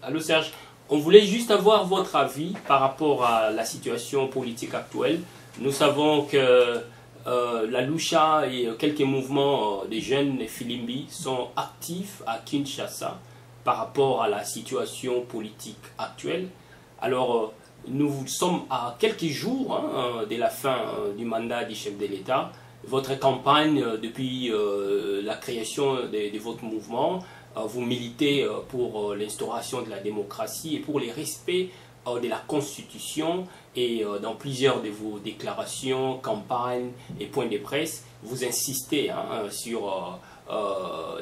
Allô Serge, on voulait juste avoir votre avis par rapport à la situation politique actuelle. Nous savons que la Lucha et quelques mouvements des jeunes Filimbi sont actifs à Kinshasa par rapport à la situation politique actuelle. Alors, nous sommes à quelques jours de la fin du mandat du chef de l'État. Votre campagne, depuis la création de votre mouvement, vous militez pour l'instauration de la démocratie et pour le respect de la Constitution, et dans plusieurs de vos déclarations, campagnes et points de presse, vous insistez sur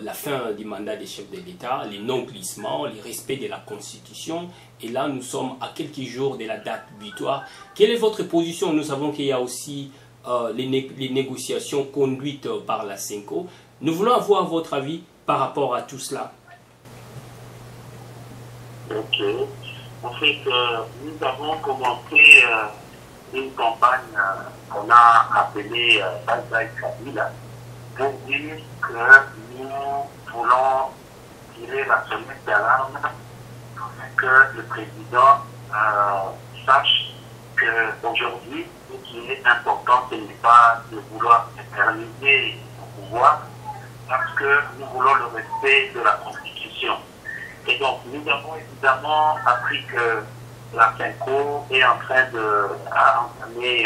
la fin du mandat des chefs de l'État, les non-glissements, le respect de la Constitution. Et là, nous sommes à quelques jours de la date butoir. Quelle est votre position? Nous savons qu'il y a aussi les négociations conduites par la CENCO. Nous voulons avoir votre avis par rapport à tout cela. Ok. En fait, nous avons commencé une campagne qu'on a appelée Bye Bye Kabila pour dire que nous voulons tirer la sonnette d'alarme, que le président sache qu'aujourd'hui, ce qui est important, ce n'est pas de vouloir éterniser le pouvoir, parce que nous voulons le respect de la Constitution. Et donc, nous avons évidemment appris que la CENCO est en train d'entamer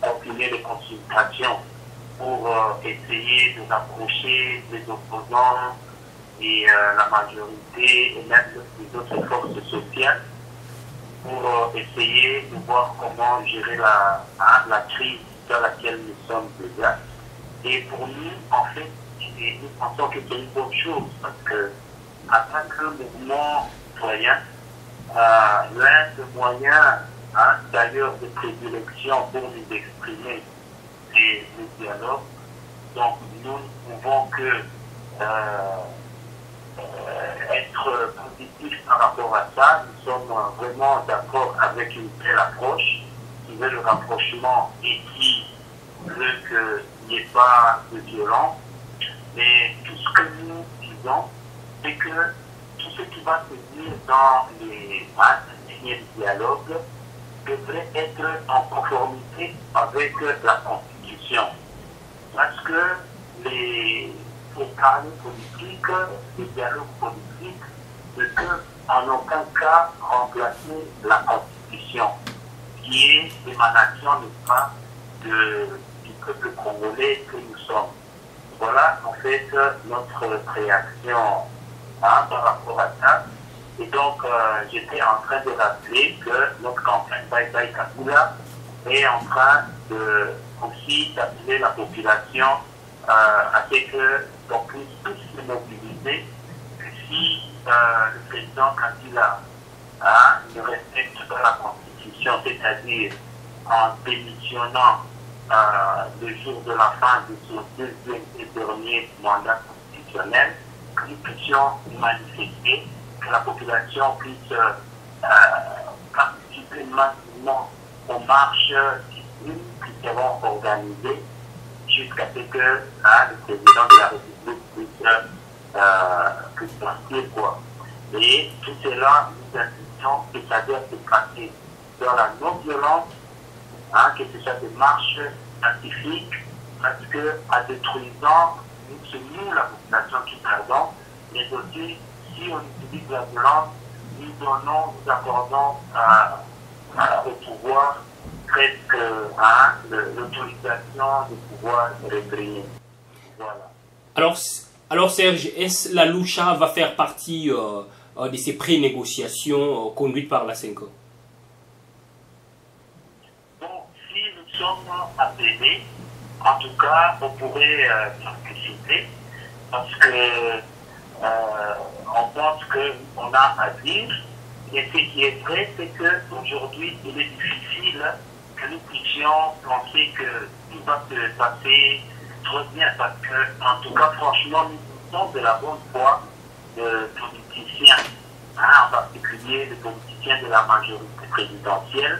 continuer les consultations pour essayer de rapprocher les opposants et la majorité et même les autres forces sociales pour essayer de voir comment gérer la crise dans laquelle nous sommes déjà. Et pour nous, en fait, nous pensons que c'est une bonne chose parce que, en tant que mouvement citoyen, l'un des moyens, d'ailleurs, de prédilection pour nous exprimer, c'est le dialogue. Donc, nous ne pouvons que être positifs par rapport à ça. Nous sommes vraiment d'accord avec une telle approche qui veut le rapprochement et qui veut qu'il n'y ait pas de violence. Mais tout ce que nous disons, c'est que tout ce qui va se dire dans les derniers dialogues devrait être en conformité avec la Constitution. Parce que les carnets politiques, les dialogues politiques, ne peuvent en aucun cas remplacer la Constitution, qui est l'émanation, n'est-ce pas, du peuple congolais que nous sommes. Voilà en fait notre réaction par rapport à ça. Et donc j'étais en train de rappeler que notre campagne Bye Bye Kabila est en train de aussi d'appeler la population à ce qu'on puisse tous se mobiliser. Si le président Kabila ne respecte pas la Constitution, c'est-à-dire en démissionnant le jour de la fin de son deuxième et dernier mandat constitutionnel, que nous puissions manifester, que la population puisse participer massivement aux marches qui seront organisées jusqu'à ce que le président de la République puisse partir, quoi. Et tout cela, nous insistons que ça doit se passer dans la non-violence, que ce soit des marches scientifiques, parce que en détruisant, c'est nous la population qui perdons, mais aussi si on utilise la violence, nous accordons au pouvoir presque l'autorisation de pouvoir réprimer. Voilà. Alors Serge, est-ce la Lucha va faire partie de ces pré-négociations conduites par la CENCO? Bon, si nous sommes appelés, en tout cas, on pourrait participer parce que on pense qu'on a à dire. Et ce qui est vrai, c'est qu'aujourd'hui, il est difficile que nous puissions penser que tout va se passer très bien parce que, en tout cas, franchement, nous sommes de la bonne foi de politiciens hein, en particulier les politiciens de la majorité présidentielle,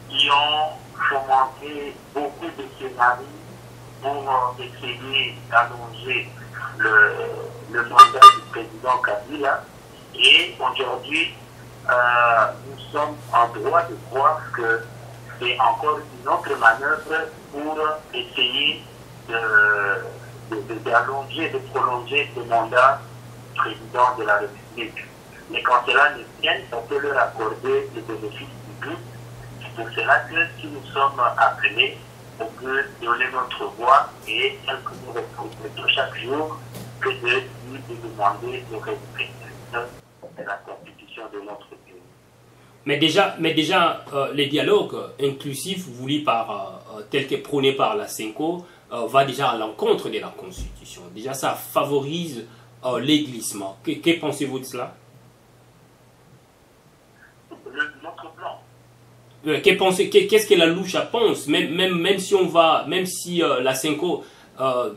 qui ont fomenté beaucoup de scénarios pour essayer d'allonger le mandat du président Kabila. Et aujourd'hui, nous sommes en droit de croire que c'est encore une autre manœuvre pour essayer d'allonger, de prolonger ce mandat du président de la République. Mais quand cela ne tient, on peut leur accorder le bénéfice du doute. C'est pour cela que si nous sommes appelés, on peut donner notre voix et celle que nous répondons chaque jour que de demander le respect de la constitution de notre pays. Mais déjà les dialogues inclusifs voulus par, tel que prôné par la CENCO, va déjà à l'encontre de la Constitution. Déjà, ça favorise les glissements. Que pensez-vous de cela? Notre plan. Qu'est-ce que la Lucha pense? Même si la CENCO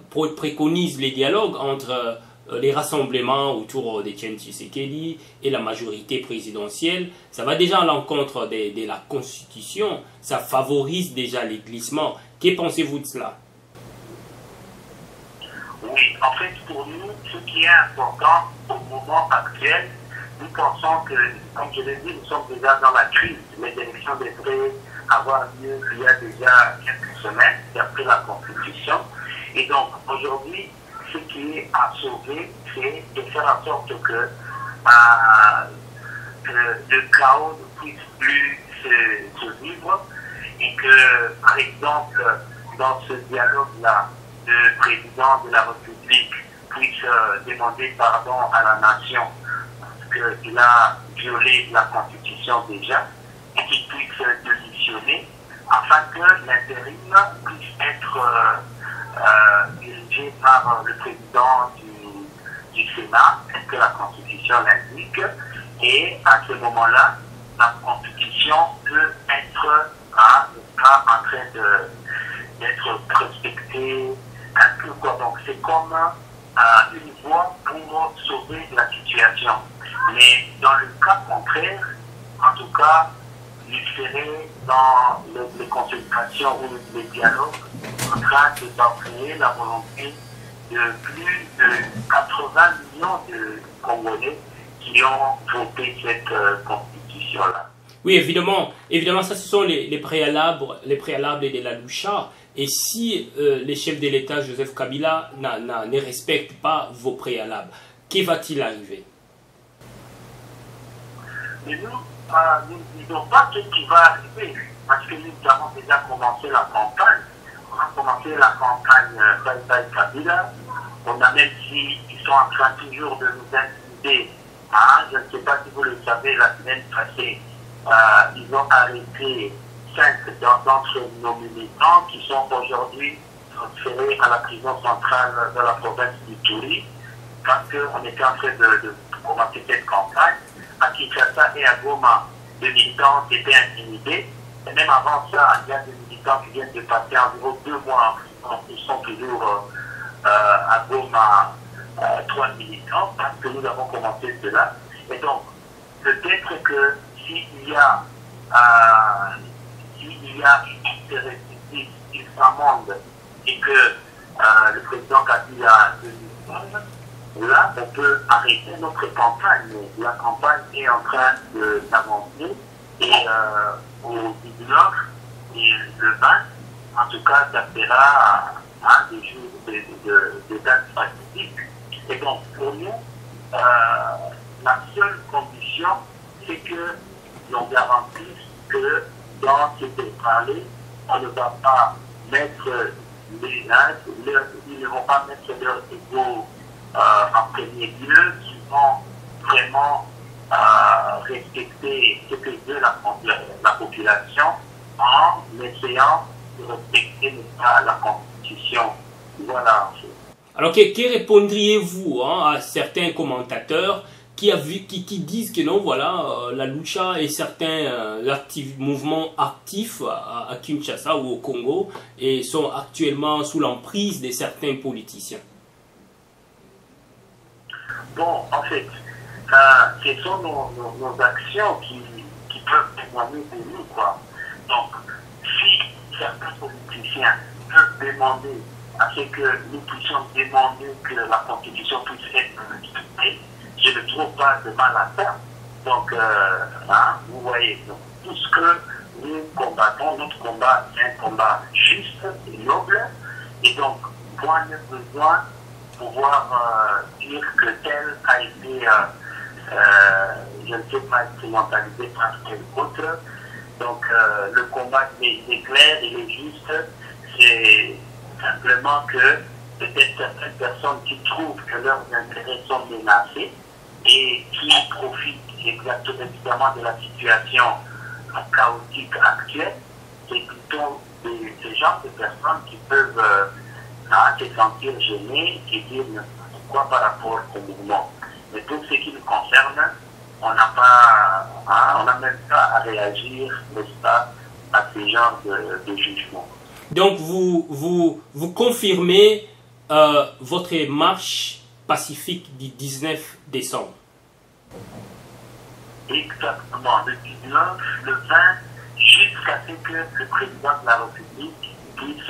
préconise les dialogues entre les rassemblements autour d'Etienne Tshisekedi et la majorité présidentielle, ça va déjà à l'encontre de la Constitution, ça favorise déjà les glissements. Que pensez-vous de cela? Oui, en fait, pour nous, ce qui est important au moment actuel, nous pensons que, comme je l'ai dit, nous sommes déjà dans la crise. Les élections devraient avoir lieu il y a déjà quelques semaines, après la Constitution. Et donc, aujourd'hui, ce qui est à sauver, c'est de faire en sorte que le chaos ne puisse plus se vivre et que, par exemple, dans ce dialogue-là, le président de la République puisse demander pardon à la nation parce qu'il a violé la Constitution déjà et qu'il puisse démissionner afin que l'intérim puisse être dirigé par le président du Sénat, tel que la Constitution l'indique, et à ce moment-là, la Constitution peut être en train d'être respectée un peu quoi. Donc c'est comme une voie pour sauver la situation. Mais dans le cas contraire, en tout cas, il serait dans les consultations ou les dialogues en train de d'entraîner la volonté de plus de 80 millions de Congolais qui ont voté cette constitution-là. Oui, évidemment, ça ce sont les préalables de la Lucha. Et si les chefs de l'État, Joseph Kabila, ne respectent pas vos préalables, qu'est-ce va-t-il arriver? Mais nous ne disons pas ce qui va arriver, parce que nous avons déjà commencé la campagne. On a commencé la campagne Bye Kabila. On a même si ils sont en train toujours de nous intimider. Hein, je ne sais pas si vous le savez, la semaine passée, ils ont arrêté 5 d'entre nos militants qui sont aujourd'hui transférés à la prison centrale de la province du Touri parce qu'on était en train de commencer cette campagne. À Kinshasa et à Goma, les militants étaient intimidés. Et même avant ça, il y a des militants qui viennent de passer environ 2 mois en prison. Ils sont toujours à Goma, 3 militants, parce que nous avons commencé cela. Et donc, peut-être que s'il y a une république, une amende, et que le président Kabila démissionne, là, on peut arrêter notre campagne. La campagne est en train d'avancer et au 19 et le 20, en tout cas, ça sera des jours de dates spécifiques. Et donc, pour nous, la seule condition, c'est que l'on garantisse que dans ce parler, on ne va pas mettre les gens, ils ne vont pas mettre leur ego en premier lieu, qui vont vraiment respecter ce que veut la population en essayant de respecter la Constitution. Voilà. Alors, que répondriez-vous à certains commentateurs qui disent que non, voilà, la Lucha et certains mouvements actifs à Kinshasa ou au Congo et sont actuellement sous l'emprise de certains politiciens? Bon, en fait, ce sont nos actions qui peuvent témoigner de nous, quoi. Donc, si certains politiciens peuvent demander à ce que nous puissions demander que la Constitution puisse être respectée, je ne trouve pas de mal à ça. Donc, vous voyez, donc, tout ce que nous combattons, notre combat, c'est un combat juste et noble. Et donc, moi, j'ai besoin de pouvoir dire que tel a été, je ne sais pas, instrumentalisé par tel autre. Donc, le combat est clair, il est juste. C'est simplement que peut-être certaines personnes qui trouvent que leurs intérêts sont menacés et qui profitent exactement de la situation chaotique actuelle, c'est plutôt ces genres de personnes qui peuvent se sentir gênées et dire n'importe quoi par rapport au mouvement. Mais pour ce qui nous concerne, on n'a même pas à réagir, n'est-ce pas, à ces genres de jugements. Donc vous confirmez votre marche pacifique du 19 décembre. Exactement, le 19, le 20, jusqu'à ce que le président de la République puisse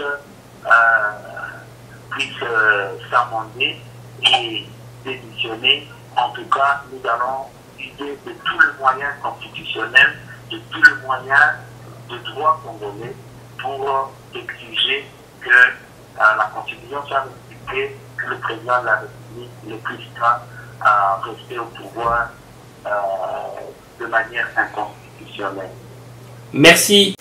s'amender et démissionner. En tout cas, nous allons user de tout le moyen constitutionnel, de tout le moyen de droit congolais pour exiger que la Constitution soit respectée, que le président de la République ne puisse pas rester au pouvoir de manière inconstitutionnelle. Merci.